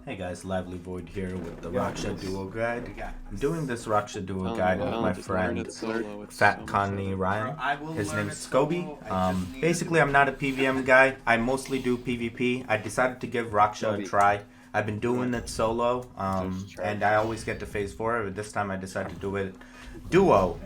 Hey guys, Lively Void here with the Raksha Duo Guide. I'm doing this Raksha Duo Guide with my friend Fatconyrun. His name's Scoby. Basically, I'm not a PVM guy. I mostly do PvP. I decided to give Raksha a try. I've been doing it solo, and I always get to phase 4, but this time I decided to do it duo.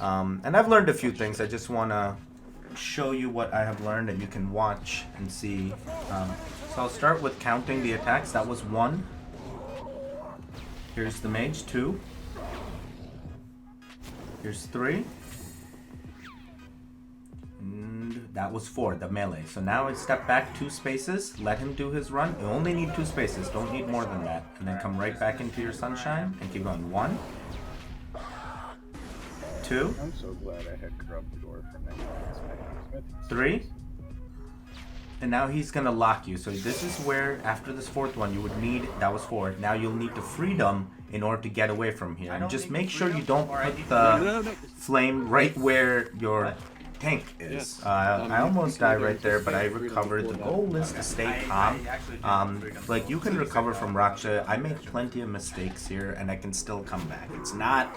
And I've learned a few things. I just want to show you what I have learned, and you can watch and see. So I'll start with counting the attacks. That was 1. Here's the mage, 2. Here's 3. And that was 4, the melee. So now I step back 2 spaces, let him do his run. You only need 2 spaces, don't need more than that. And then come right back into your sunshine and keep going. 1, 2. I'm so glad I had corrupt the door for next 3. And now he's gonna lock you. So this is where, after this 4th one, you would need, that was 4. Now you'll need the freedom in order to get away from here. And just make sure you don't put the flame right where your tank is. I almost died right there, but I recovered. The goal is to stay calm. Like, you can recover from Raksha. I make plenty of mistakes here, and I can still come back. It's not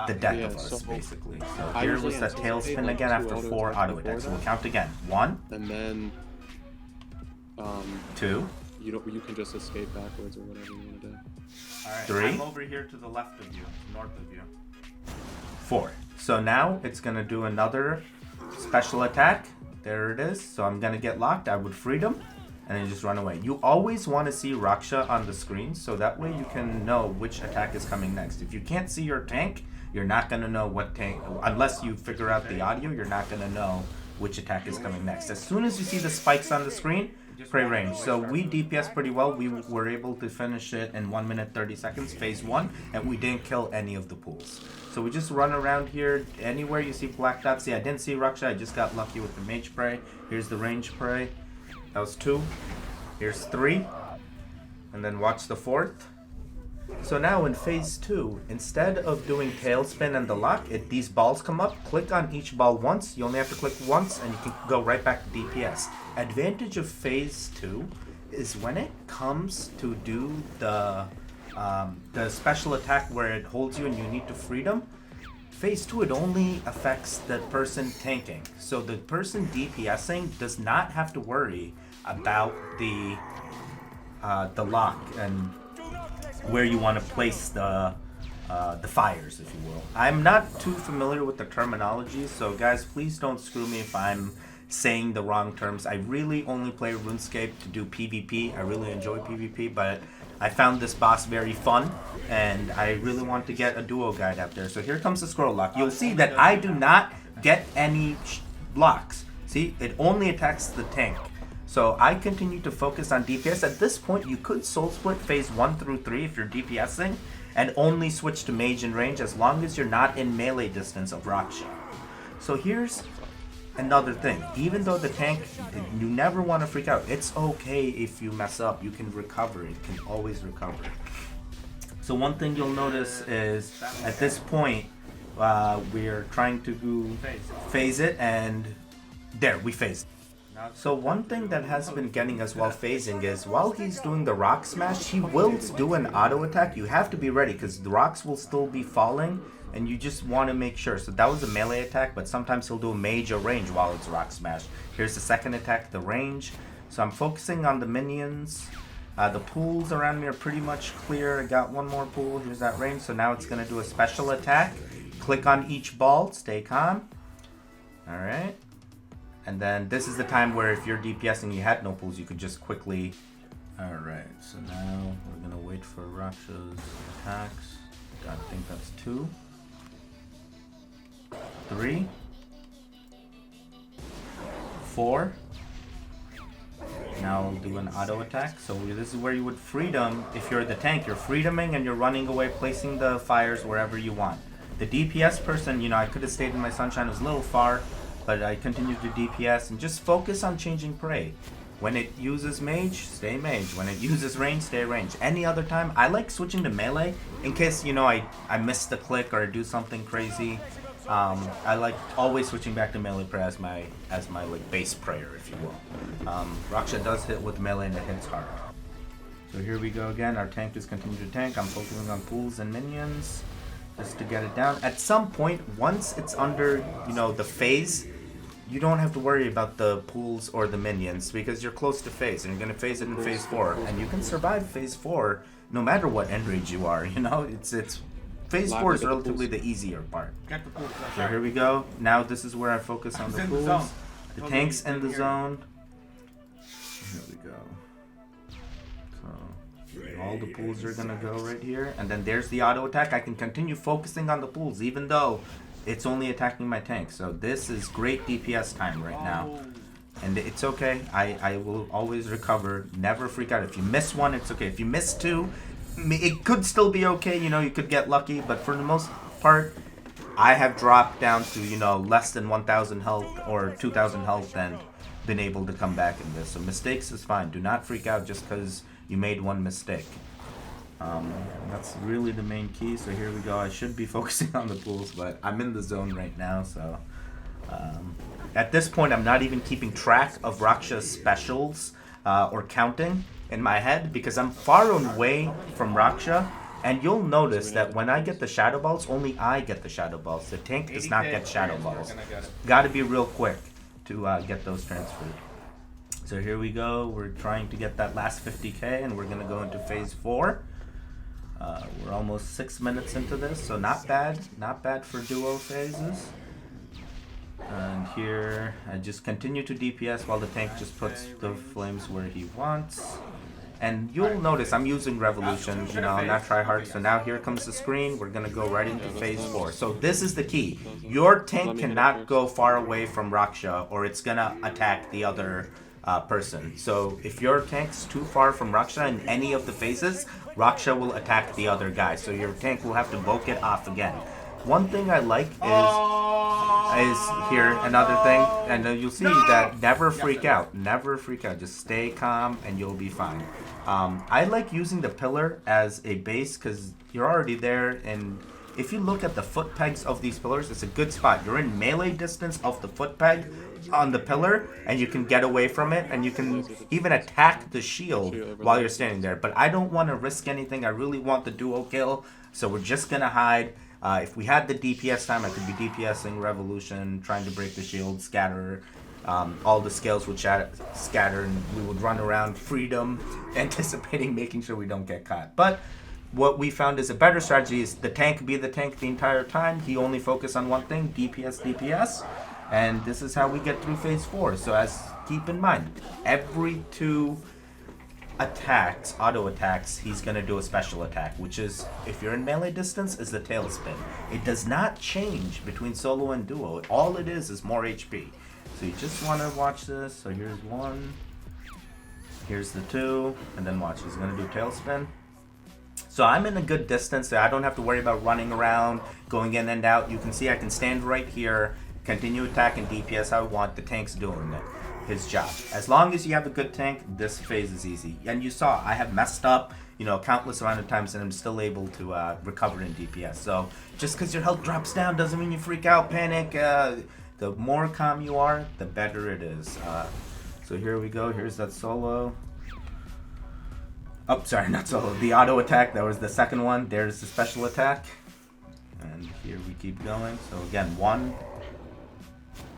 the death of us, basically. So here was the tailspin again after 4 auto attacks. So we'll count again. 1. And then 2. You can just escape backwards or whatever you want to do. Alright, 3. I'm over here to the left of you, north of you. 4. So now it's gonna do another special attack. There it is. So I'm gonna get locked. I would freedom and then just run away. You always want to see Raksha on the screen, so that way you can know which attack is coming next. If you can't see your tank, you're not gonna know what tank, unless you figure out the audio, you're not gonna know which attack is coming next. As soon as you see the spikes on the screen, pray range. So we DPS pretty well. We were able to finish it in 1 minute 30 seconds, phase 1, and we didn't kill any of the pools. So we just run around here. Anywhere you see black dots. See, I didn't see Raksha. I just got lucky with the mage spray. Here's the range spray. That was 2. Here's 3. And then watch the 4th. So now in phase 2, instead of doing tailspin and the lock, these balls come up. Click on each ball once. You only have to click once and you can go right back to DPS. Advantage of phase 2 is when it comes to do the special attack where it holds you and you need to freedom. Phase 2, it only affects the person tanking. So the person DPSing does not have to worry about the lock and where you want to place the fires, if you will. I'm not too familiar with the terminology, so guys, please don't screw me if I'm saying the wrong terms. I really only play RuneScape to do PvP. I really enjoy PvP, but I found this boss very fun, and I really want to get a duo guide out there. So here comes the scroll lock. You'll see that I do not get any blocks. See, it only attacks the tank. So I continue to focus on DPS. At this point, you could soul split phase 1 through 3 if you're DPSing, and only switch to mage in range as long as you're not in melee distance of Raksha. So here's another thing. Even though the tank, you never want to freak out. It's okay if you mess up. You can recover. It can always recover. So one thing you'll notice is at this point, we're trying to phase it, and there, we phased. So one thing that has been getting us while phasing is while he's doing the rock smash, he will do an auto attack. You have to be ready because the rocks will still be falling and you just want to make sure. So that was a melee attack, but sometimes he'll do a mage or range while it's rock smash. Here's the second attack, the range. So I'm focusing on the minions. The pools around me are pretty much clear. I got one more pool. Here's that range. So now it's going to do a special attack. Click on each ball. Stay calm. All right. And then this is the time where if you're DPS and you had no pools, you could just quickly... Alright, so now we're going to wait for Raksha's attacks. I think that's 2. 3. 4. Now I'll do an auto attack. So this is where you would freedom. If you're the tank, you're freedoming and you're running away, placing the fires wherever you want. The DPS person, you know, I could have stayed in my sunshine. It was a little far. But I continue to DPS and just focus on changing prey. When it uses mage, stay mage. When it uses range, stay range. Any other time, I like switching to melee in case, you know, I miss the click or I do something crazy. I like always switching back to melee prayer as my like base prayer, if you will. Raksha does hit with melee and it hits hard. So So here we go again. Our tank is continuing to tank. I'm focusing on pools and minions just to get it down. At some point, once it's under, you know, the phase, you don't have to worry about the pools or the minions because you're close to phase and you're going to phase it in phase 4. And you can survive phase 4 no matter what end rage you are, you know? It's phase 4 is relatively the easier part. Get the pools. So here we go. Now this is where I focus on the pools. The tank's in the zone. Here we go. So all the pools are gonna go right here, and then there's the auto attack. I can continue focusing on the pools even though it's only attacking my tank. So this is great DPS time right now. And it's okay. I will always recover. Never freak out. If you miss one, it's okay. If you miss two, it could still be okay. You know, you could get lucky. But for the most part, I have dropped down to, you know, less than 1,000 health or 2,000 health and been able to come back in this. So mistakes is fine. Do not freak out just because you made one mistake. That's really the main key. So here we go. I should be focusing on the pools, but I'm in the zone right now. So at this point, I'm not even keeping track of Raksha's specials or counting in my head because I'm far away from Raksha. And you'll notice that when I get the Shadow Balls, only I get the Shadow Balls. The tank does not get Shadow Balls. Gotta be real quick to get those transferred. So here we go. We're trying to get that last 50k and we're gonna go into phase 4. We're almost 6 minutes into this, so not bad. Not bad for duo phases. And here, I just continue to DPS while the tank just puts the flames where he wants. And you'll notice I'm using Revolution, you know, not tryhard. So now here comes the screen. We're going to go right into phase 4. So this is the key. Your tank cannot go far away from Raksha or it's going to attack the other person. So if your tank's too far from Raksha in any of the phases, Raksha will attack the other guy. So your tank will have to woke it off again. One thing I like is here another thing, and you'll see that never freak out. Never freak out. Just stay calm and you'll be fine. I like using the pillar as a base because you're already there, and if you look at the foot pegs of these pillars, it's a good spot. You're in melee distance of the foot peg on the pillar, and you can get away from it, and you can even attack the shield while you're standing there. But I don't want to risk anything. I really want the duo kill, so we're just going to hide. If we had the DPS time, I could be DPSing Revolution, trying to break the shield, scatter. All the scales would scatter, and we would run around freedom, anticipating making sure we don't get caught. But what we found is a better strategy is the tank be the tank the entire time. He only focus on one thing, DPS, DPS. And this is how we get through phase 4. So keep in mind, every 2 attacks, auto attacks, he's going to do a special attack, which is, if you're in melee distance, is the tailspin. It does not change between solo and duo. All it is more HP. So you just want to watch this. So here's 1, here's the 2, and then watch, he's going to do tailspin. So I'm in a good distance, so I don't have to worry about running around, going in and out. You can see I can stand right here, continue attacking DPS how I want. The tank's doing his job. As long as you have a good tank, this phase is easy. And you saw I have messed up, you know, countless amount of times, and I'm still able to recover in DPS. So just because your health drops down doesn't mean you freak out, panic. The more calm you are, the better it is. So here we go. Here's that solo. Oh, sorry, not solo. The auto attack. That was the second one. There's the special attack. And here we keep going. So again, 1.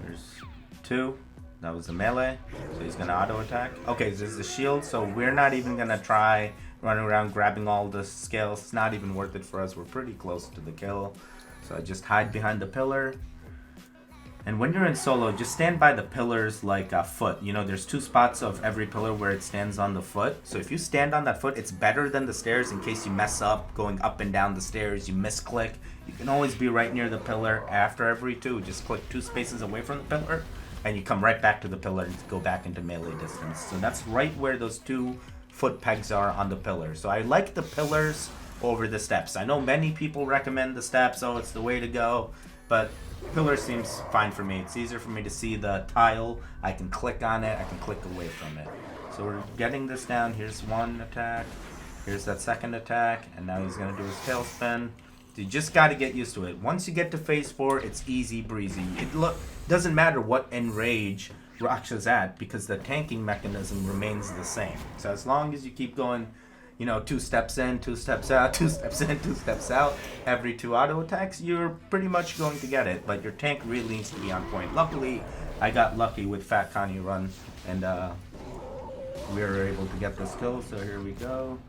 There's 2. That was the melee. So he's going to auto attack. Okay, so there's the shield. So we're not even going to try running around grabbing all the scales. It's not even worth it for us. We're pretty close to the kill. So I just hide behind the pillar. And when you're in solo, just stand by the pillars like a foot. You know, there's 2 spots of every pillar where it stands on the foot. So if you stand on that foot, it's better than the stairs in case you mess up going up and down the stairs, you misclick. You can always be right near the pillar after every 2. Just click 2 spaces away from the pillar, and you come right back to the pillar and go back into melee distance. So that's right where those 2 foot pegs are on the pillar. So I like the pillars over the steps. I know many people recommend the steps, oh, it's the way to go, but pillar seems fine for me. It's easier for me to see the tile. I can click on it. I can click away from it. So we're getting this down. Here's 1 attack. Here's that second attack. And now he's going to do his tailspin. You just got to get used to it. Once you get to phase 4, it's easy breezy. It doesn't matter what enrage Raksha's at because the tanking mechanism remains the same. So as long as you keep going, you know, 2 steps in, 2 steps out, 2 steps in, 2 steps out, every 2 auto attacks, you're pretty much going to get it. But your tank really needs to be on point. Luckily, I got lucky with Fatconyrun, and we were able to get this kill. So here we go.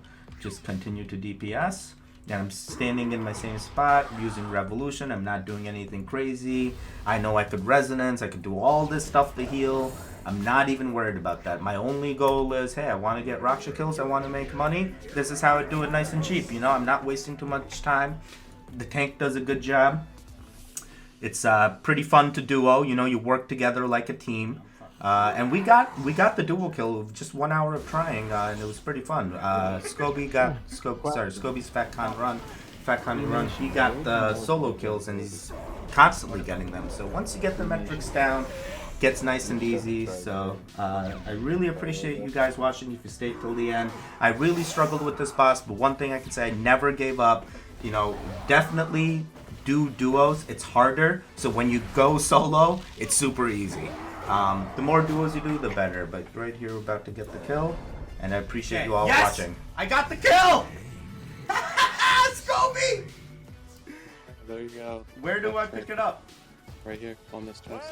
Just continue to DPS. And I'm standing in my same spot, using Revolution. I'm not doing anything crazy. I know I could Resonance. I could do all this stuff to heal. I'm not even worried about that. My only goal is, hey, I want to get Raksha kills. I want to make money. This is how I do it nice and cheap. You know, I'm not wasting too much time. The tank does a good job. It's pretty fun to duo. You know, you work together like a team. And we got the dual kill of just 1 hour of trying, and it was pretty fun. Scoby's Fatconyrun. He got the solo kills, and he's constantly getting them. So once you get the metrics down, it gets nice and easy. So I really appreciate you guys watching. If you stayed till the end, I really struggled with this boss, but one thing I can say, I never gave up. You know, definitely do duos. It's harder. So when you go solo, it's super easy. The more duos you do, the better. But right here, we're about to get the kill, and I appreciate you all watching. I got the kill! Scoby! There you go. Where do I pick it up? Right here on this chest.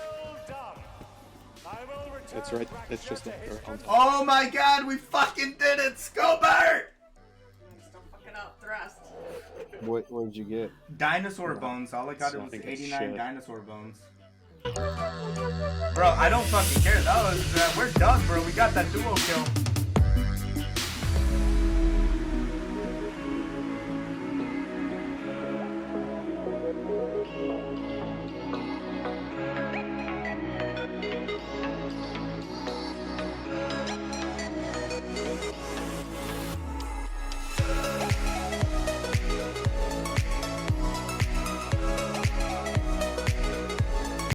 It's right. It's just there on top. Oh my god, we fucking did it, Scober! Still fucking up, thrust. What did you get? Dinosaur bones. All I got was Sucking 89 shit. dinosaur bones. Bro, I don't fucking care. That was, we're done, bro. We got that duo kill.